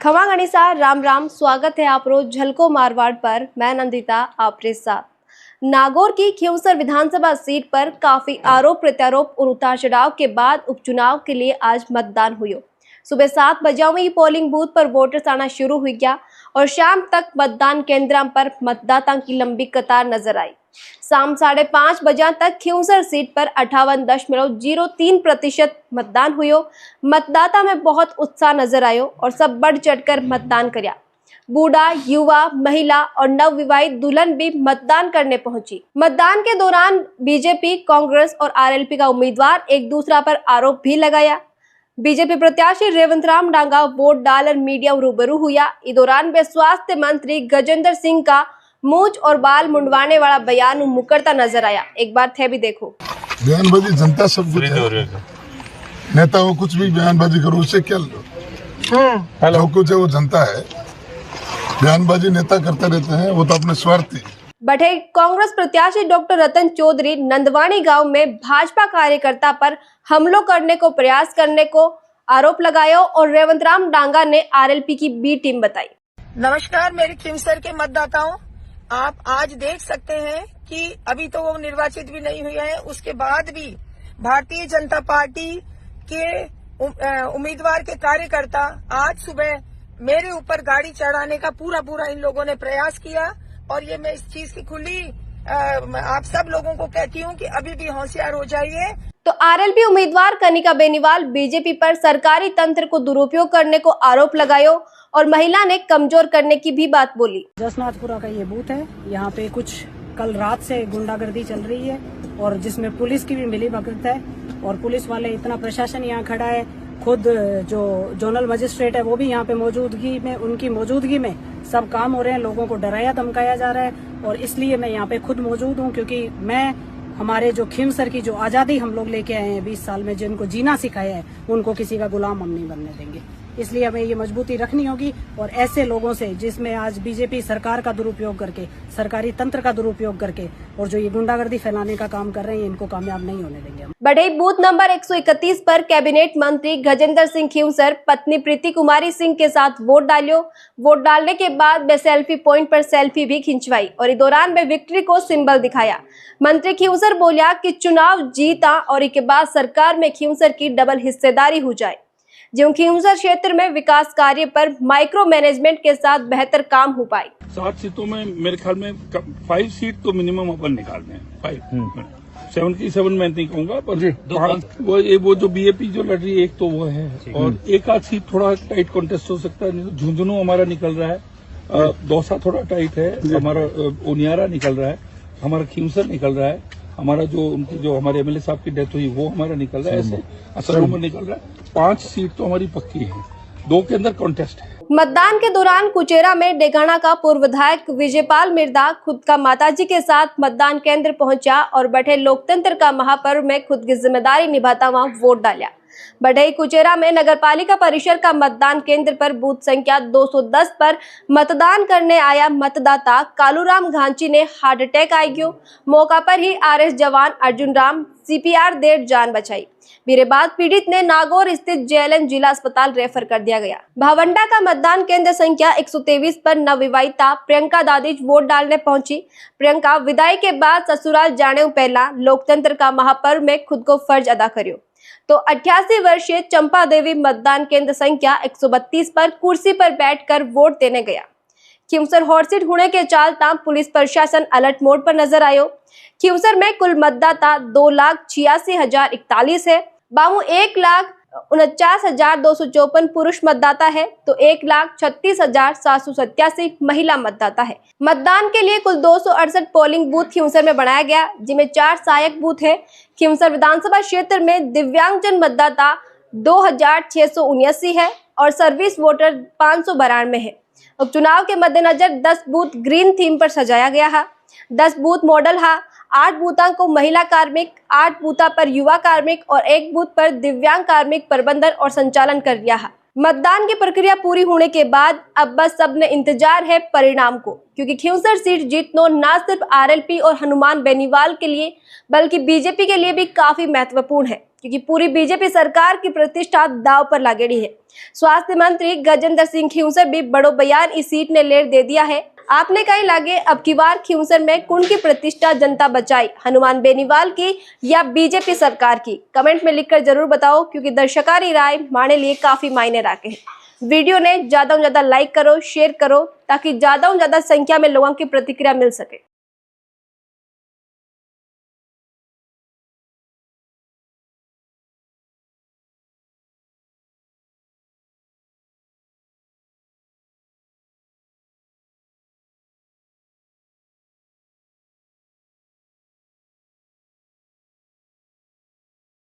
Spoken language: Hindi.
खमा गणिसा राम राम। स्वागत है आप रोज झलको मारवाड़ पर। मैं नंदिता आपके साथ। नागौर की खींवसर विधानसभा सीट पर काफी आरोप प्रत्यारोप और उतार चढ़ाव के बाद उपचुनाव के लिए आज मतदान हुई। सुबह 7 बजे हुई पोलिंग बूथ पर वोटर्स आना शुरू हुई गया और शाम तक मतदान केंद्रों पर मतदाता की लंबी कतार नजर आई। शाम 5:30 बजे तक खींवसर सीट पर 58.03% मतदान हुई। मतदाता में बहुत उत्साह नजर आयो और सब बढ़ चढ़कर मतदान किया। बूढ़ा, युवा, महिला और नवविवाहित दुल्हन भी मतदान करने पहुंची। मतदान के दौरान बीजेपी, कांग्रेस और आरएलपी का उम्मीदवार एक दूसरा पर आरोप भी लगाया। बीजेपी प्रत्याशी रेवंतराम डांगा वोट डालर मीडिया रूबरू हुआ। इस दौरान वे स्वास्थ्य मंत्री गजेंद्र सिंह का मूंछ और बाल मुंडवाने वाला बयान मुकरता नजर आया। एक बार थे भी देखो। बयानबाजी जनता सब कुछ है। नेता वो कुछ भी बयानबाजी करो उससे क्या लो, जो कुछ है वो जनता है। बयानबाजी नेता करते रहते हैं, वो तो अपने स्वार्थी। बढ़ई कांग्रेस प्रत्याशी डॉक्टर रतन चौधरी नंदवानी गांव में भाजपा कार्यकर्ता पर हमलों करने को प्रयास करने को आरोप लगाया और रेवंतराम डांगा ने आरएलपी की बी टीम बताई। नमस्कार मेरे खींवसर के मतदाताओं, आप आज देख सकते हैं कि अभी तो वो निर्वाचित भी नहीं हुए हैं, उसके बाद भी भारतीय जनता पार्टी के उम्मीदवार के कार्यकर्ता आज सुबह मेरे ऊपर गाड़ी चढ़ाने का पूरा इन लोगों ने प्रयास किया। और ये मैं इस चीज की खुली आप सब लोगों को कहती हूँ कि अभी भी होशियार हो जाइए। तो आरएलपी उम्मीदवार कनिका बेनीवाल बीजेपी पर सरकारी तंत्र को दुरुपयोग करने को आरोप लगायो और महिला ने कमजोर करने की भी बात बोली। जसनाथपुरा का ये बूथ है, यहाँ पे कुछ कल रात से गुंडागर्दी चल रही है और जिसमें पुलिस की भी मिलीभगत है और पुलिस वाले इतना प्रशासन यहाँ खड़ा है, खुद जो जोनल मजिस्ट्रेट है वो भी यहाँ पे मौजूदगी में, उनकी मौजूदगी में सब काम हो रहे हैं। लोगों को डराया धमकाया जा रहा है और इसलिए मैं यहाँ पे खुद मौजूद हूँ क्योंकि मैं हमारे जो खींवसर की जो आजादी हम लोग लेके आए हैं 20 साल में, जिनको जीना सिखाया है, उनको किसी का गुलाम हम नहीं बनने देंगे। इसलिए हमें ये मजबूती रखनी होगी और ऐसे लोगों से जिसमें आज बीजेपी सरकार का दुरुपयोग करके, सरकारी तंत्र का दुरुपयोग करके और जो ये गुंडागर्दी फैलाने का काम कर रहे हैं, इनको कामयाब नहीं होने देंगे। बढ़ई बूथ नंबर 131 पर कैबिनेट मंत्री गजेंद्र सिंह खींवसर पत्नी प्रीति कुमारी सिंह के साथ वोट डालियो। वोट डालने के बाद वे सेल्फी पॉइंट पर सेल्फी भी खिंचवाई और इस दौरान वे विक्ट्री को सिंबल दिखाया। मंत्री खींवसर बोलिया कि चुनाव जीता और इसके बाद सरकार में खींवसर की डबल हिस्सेदारी हो जाए, जो खींवसर क्षेत्र में विकास कार्य पर माइक्रो मैनेजमेंट के साथ बेहतर काम हो पाए। 7 सीटों में मेरे ख्याल में 5 सीट तो मिनिमम अपन निकालने हैं। 7 मैं नहीं कहूंगा, पर वो जो बीएपी जो लड़ रही है एक तो वो है और एक आध सीट थोड़ा टाइट कॉन्टेस्ट हो सकता है। झुंझुनू हमारा निकल रहा है, दौसा थोड़ा टाइट है, हमारा उनियारा निकल रहा है, हमारा खींवसर निकल रहा है, हमारा जो हमारे एमएलए साहब की डेथ हुई वो हमारा निकल रहा है, ऐसे असरों में निकल रहा है। 5 सीट तो हमारी पक्की है, 2 के अंदर कॉन्टेस्ट है। मतदान के दौरान कुचेरा में डेगाना का पूर्व विधायक विजयपाल मिर्दा खुद का माताजी के साथ मतदान केंद्र पहुंचा और बैठे लोकतंत्र का महापर्व में खुद की जिम्मेदारी निभाता वहां वोट डाला। बढ़ई कुचेरा में नगरपालिका परिसर का मतदान केंद्र पर बूथ संख्या 210 पर मतदान करने आया मतदाता कालूराम घांची ने हार्ट अटैक आ गयो। मौका पर ही आरएस जवान अर्जुन राम सीपीआर देर जान बचाई। मेरे बाद पीड़ित ने नागौर स्थित जेएलएन जिला अस्पताल रेफर कर दिया गया। भावंडा का मतदान केंद्र संख्या 123 पर नवविवाहिता प्रियंका दादिज वोट डालने पहुंची। प्रियंका विदाई के बाद ससुराल जाने पहला लोकतंत्र का महापर्व में खुद को फर्ज अदा करियो। तो 88 वर्षीय चंपा देवी मतदान केंद्र संख्या 132 पर कुर्सी पर बैठकर वोट देने गया। खींवसर हॉट सीट होने के चलते पुलिस प्रशासन अलर्ट मोड पर नजर आयो। खींवसर में कुल मतदाता 2,86,041 है। बामू 1,49,254 पुरुष मतदाता है तो 1,36,787 महिला मतदाता है। मतदान के लिए कुल 268 पोलिंग बूथ खींवसर में बनाया गया, जिनमें 4 सहायक बूथ है। खींवसर विधानसभा क्षेत्र में दिव्यांगजन मतदाता 2,679 है और सर्विस वोटर 592 है। उपचुनाव के मद्देनजर 10 बूथ ग्रीन थीम पर सजाया गया है, 10 बूथ मॉडल है, 8 बूथा को महिला कार्मिक, 8 बूथा पर युवा कार्मिक और 1 बूथ पर दिव्यांग कार्मिक प्रबंधन और संचालन कर दिया है। मतदान की प्रक्रिया पूरी होने के बाद अब बस सब ने इंतजार है परिणाम को, क्योंकि खींवसर सीट जीतना न सिर्फ आरएलपी और हनुमान बेनीवाल के लिए बल्कि बीजेपी के लिए भी काफी महत्वपूर्ण है। क्योंकि पूरी बीजेपी सरकार की प्रतिष्ठा दांव पर लागेड़ी है। स्वास्थ्य मंत्री गजेंद्र सिंह खींवसर भी बड़ो बयान इस सीट ने लेर दे दिया है। आपने कहीं लागे अब की बार खींवसर में कौन की प्रतिष्ठा जनता बचाई, हनुमान बेनीवाल की या बीजेपी सरकार की? कमेंट में लिखकर जरूर बताओ, क्योंकि दर्शकारी राय माने लिए काफी मायने रखे हैं। वीडियो ने ज्यादा से ज्यादा लाइक करो, शेयर करो, ताकि ज्यादा से ज्यादा संख्या में लोगों की प्रतिक्रिया मिल सके।